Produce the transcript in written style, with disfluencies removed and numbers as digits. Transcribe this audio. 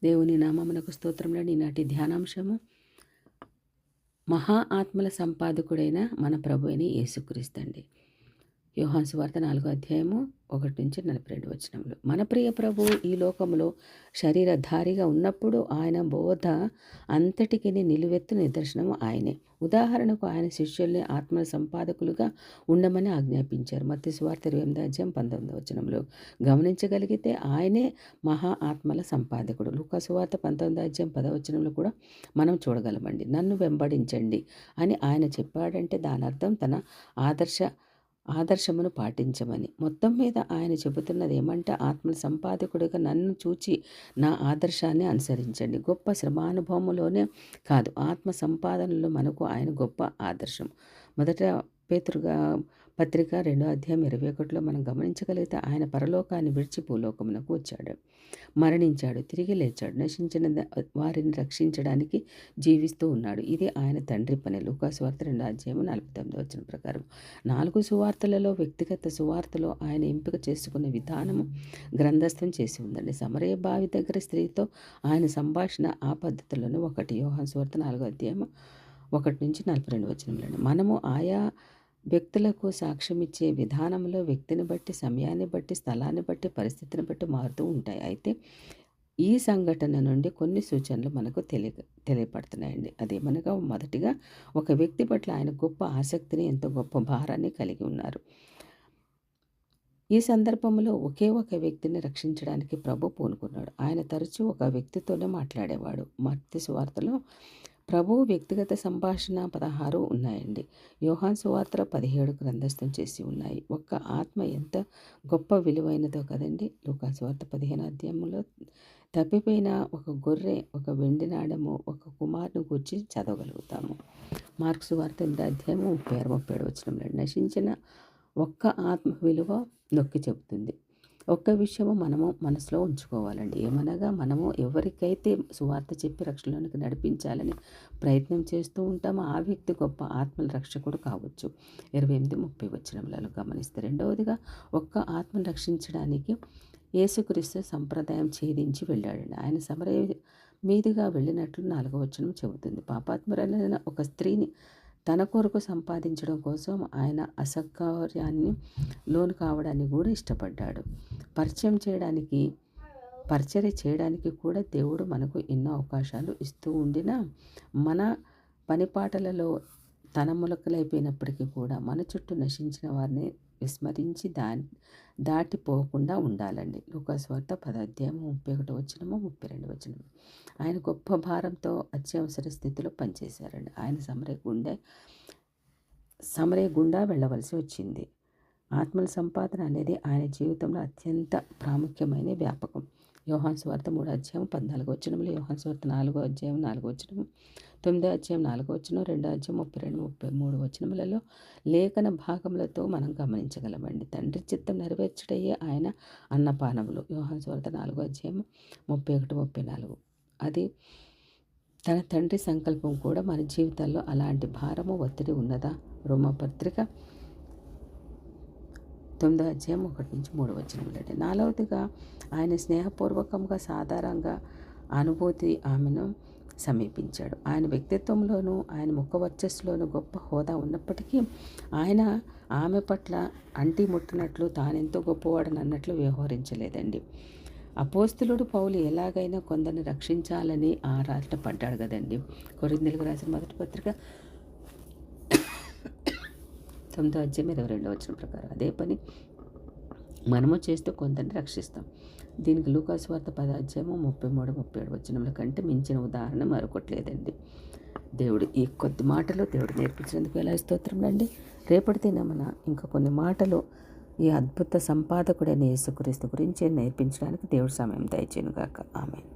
దేవుని నామమునకు స్తోత్రములండి. ఈనాటి ధ్యానాంశము మహా ఆత్మల సంపాదకుడైన మన ప్రభు అయిన యేసుక్రీస్తు. యోహాను సువార్త 4వ అధ్యాయము 1-42 మన ప్రియ ప్రభువు ఈ లోకములో శరీరధారిగా ఉన్నప్పుడు ఆయన బోధ అంతటికి నిలువెత్తు నిదర్శనము ఆయనే. ఉదాహరణకు ఆయన శిష్యుల్ని ఆత్మల సంపాదకులుగా ఉండమని ఆజ్ఞాపించారు. మత్తయి సువార్త 28వ అధ్యాయం 19వ గమనించగలిగితే ఆయనే మహా ఆత్మల సంపాదకుడు. లూకా సువార్త 19వ అధ్యాయం 10వ కూడా మనం చూడగలమండి. నన్ను వెంబడించండి అని ఆయన చెప్పాడంటే దాని అర్థం తన ఆదర్శమును పాటించమని. మొత్తం మీద ఆయన చెబుతున్నది ఏమంటే ఆత్మల సంపాదకుడిగా నన్ను చూచి నా ఆదర్శాన్ని అనుసరించండి. గొప్ప శ్రమానుభవములోనే కాదు, ఆత్మ సంపాదనలో మనకు ఆయన గొప్ప ఆదర్శం. మొదట పేతురుగా పత్రిక 2వ అధ్యాయం 21లో మనం గమనించగలిగితే ఆయన పరలోకాన్ని విడిచి భూలోకమునకు వచ్చాడు, మరణించాడు, తిరిగి లేచాడు, నశించిన వారిని రక్షించడానికి జీవిస్తూ ఉన్నాడు. ఇది ఆయన తండ్రి పని. లూకా సువార్త 2వ అధ్యాయం 49వ ప్రకారం 4 సువార్తలలో వ్యక్తిగత సువార్తలో ఆయన ఎంపిక చేసుకున్న విధానము గ్రంథస్థం చేసి ఉందండి. సమరయ బావి దగ్గర స్త్రీతో ఆయన సంభాషణ ఆ పద్ధతులను యోహాను సువార్త 4వ అధ్యాయం 1-42 మనము ఆయా వ్యక్తులకు సాక్ష్యం ఇచ్చే విధానంలో వ్యక్తిని బట్టి, సమయాన్ని బట్టి, స్థలాన్ని బట్టి, పరిస్థితిని బట్టి మారుతూ ఉంటాయి. అయితే ఈ సంఘటన నుండి కొన్ని సూచనలు మనకు తెలియపడుతున్నాయండి. అదేమనగా మొదటిగా ఒక వ్యక్తి పట్ల ఆయన గొప్ప ఆసక్తిని, ఎంతో గొప్ప భారాన్ని కలిగి ఉన్నారు. ఈ సందర్భంలో ఒకే ఒక వ్యక్తిని రక్షించడానికి ప్రభు పూనుకున్నాడు. ఆయన తరచూ ఒక వ్యక్తితోనే మాట్లాడేవాడు. మత్తయి సువార్తలో ప్రభువు వ్యక్తిగత సంభాషణ 16 ఉన్నాయండి. యోహాను సువార్తలో 17 గ్రంథస్థం చేసి ఉన్నాయి. ఒక్క ఆత్మ ఎంత గొప్ప విలువైనదో కదండి. లూకా సువార్త 15వ అధ్యాయంలో తప్పిపోయిన ఒక గొర్రె, ఒక వెండి నాణెము, ఒక కుమారుని గురించి చదవగలుగుతాము. మార్కు సువార్త 8వ అధ్యాయము 36-37 నశించిన ఒక్క ఆత్మ విలువ నొక్కి చెబుతుంది. ఒక్క విషయము మనము మనసులో ఉంచుకోవాలండి. ఏమనగా మనము ఎవరికైతే సువార్త చెప్పి రక్షణలోనికి నడిపించాలని ప్రయత్నం చేస్తూ ఉంటామో ఆ వ్యక్తి గొప్ప ఆత్మల రక్షకుడు కావచ్చు. 28-30 గమనిస్తే, రెండవదిగా ఒక్క ఆత్మను రక్షించడానికి యేసుక్రీస్తు సంప్రదాయం ఛేదించి వెళ్ళాడండి. ఆయన సమరయ మీదుగా వెళ్ళినట్లు 4వ చెబుతుంది. పాపాత్మురైన ఒక స్త్రీని తన కొరకు సంపాదించడం కోసం ఆయన అసౌకర్యాన్ని లోను కావడానికి కూడా ఇష్టపడ్డాడు. పరిచర్య చేయడానికి కూడా దేవుడు మనకు ఎన్నో అవకాశాలు ఇస్తూ ఉండినా మన పనిపాటలలో తనములకలైపోయినప్పటికీ కూడా మన చుట్టూ నశించిన వారిని విస్మరించి దాటిపోకుండా ఉండాలండి. లూకా సువార్త 10వ అధ్యాయం 31-32 ఆయన గొప్ప భారంతో అత్యవసర స్థితిలో పనిచేశారండి. ఆయన సమరయ గుండా వెళ్ళవలసి వచ్చింది. ఆత్మల సంపాదన అనేది ఆయన జీవితంలో అత్యంత ప్రాముఖ్యమైన వ్యాపకం. యోహాను సువార్త 3వ అధ్యాయం 14 యోహాను సువార్త 4వ అధ్యాయం 4 9వ అధ్యాయం 4 2వ అధ్యాయం 32-33 లేఖన భాగములతో మనం గమనించగలమండి. తండ్రి చిత్తం నెరవేర్చడయ్యే ఆయన అన్నపానములు. యోహాను సువార్త 4వ అధ్యాయం 31-34 అది తన తండ్రి సంకల్పం కూడా మన జీవితాల్లో అలాంటి భారము, ఒత్తిడి ఉన్నదా? రోమపత్రిక 9వ అధ్యాయం 1-3 నాలుగవదిగా ఆయన స్నేహపూర్వకంగా, సాధారణంగా అనుభూతి ఆమెను సమీపించాడు. ఆయన వ్యక్తిత్వంలోనూ ఆయన ముఖ వర్చస్సులోనూ గొప్ప హోదా ఉన్నప్పటికీ ఆయన ఆమె పట్ల అంటి ముట్టినట్లు తానెంతో గొప్పవాడని అన్నట్లు వ్యవహరించలేదండి. అపోస్తలుడు పౌలు ఎలాగైనా కొందరిని రక్షించాలని ఆరాటపడ్డాడు కదండి. కొరింథీయులకు రాసిన మొదటి పత్రిక 9వ అధ్యాయం 22వ ప్రకారం అదే పని మనము చేస్తూ కొందరిని రక్షిస్తాం. దీనికి లూకా సువార్త 10వ అధ్యాయం 33-37 కంటే మించిన ఉదాహరణ మరొకటి లేదండి. దేవుడు ఈ కొద్ది మాటలు దేవుడు నేర్పించినందుకు ఎలా స్తోత్రములండి. రేపటి దినమున ఇంకా కొన్ని మాటలు ఈ అద్భుత సంపాదకుడైన యేసుక్రీస్తు గురించి నేర్పించడానికి దేవుడు సమయం దయచేయును గాక. ఆమేన్.